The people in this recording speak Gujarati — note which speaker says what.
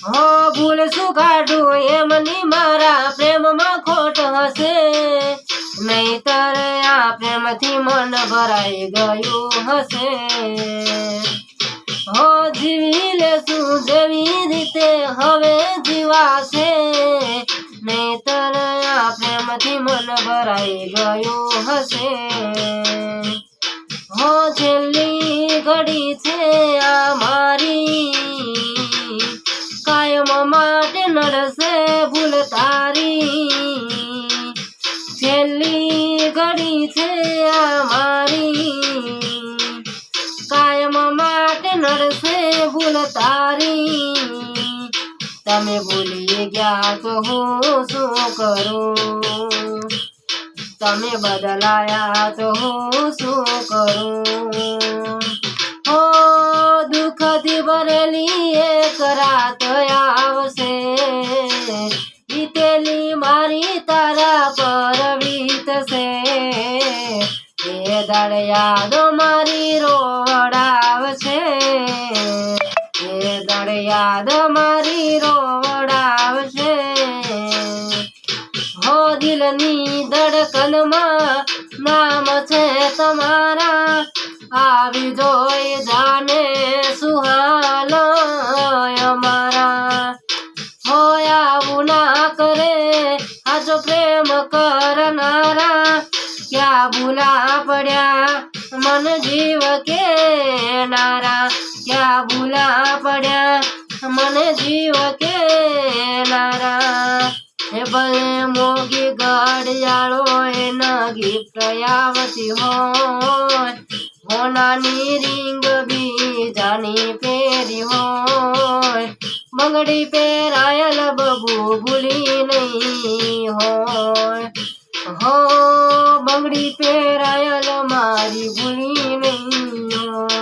Speaker 1: હો ભૂલ શું કાઢું એમની મારા પ્રેમમાં ખોટ હશે, નહીતર આ પ્રેમથી મન ભરાઈ ગયું હશે। હો જીવી લેશું જેવી રીતે હવે જીવાશે, નહીતર આ પ્રેમથી મન ભરાઈ ગયું હશે। હો છેલ્લી ઘડી છે આ મારી, કાયમ માટે નડશે ભૂલ તારી। છેલ્લી ઘડી છે આ મારી, કાયમ માટે નડશે ભૂલ તારી। તમે ભૂલી ગયા તો હું શું કરું, તમે બદલાયા તો હું શું કરું। હો દુઃખથી ભરેલી એક રાત આવશે, વીતેલી મારી તારા પર વીતશે। એ દાડ યાદો મારી રોવડાવશે, એ દાડ યાદ મારી રોવડાવશે। હો દિલની ધડકનમાં નામ છે તમારા, આવી જોઈ જાને સુહાલ અમારા। હો આવું ના કરે આજો પ્રેમ કરનારા, ક્યાં ભૂલા પડ્યા મન જીવ કે નારા, ક્યાં ભૂલા પડ્યા મન જીવ કે નારા। હે ભલે મોગી ઘડિયાળો એના ગિફ્ટ આવતી હોય, હોનાની રીંગ બીજાની પહેરી હોય, બંગડી પહેરાયેલ બબુ ભૂલી નહીં હોય। હો બંગડી પહેરાયેલ મારી ભૂલી નહીં હોય।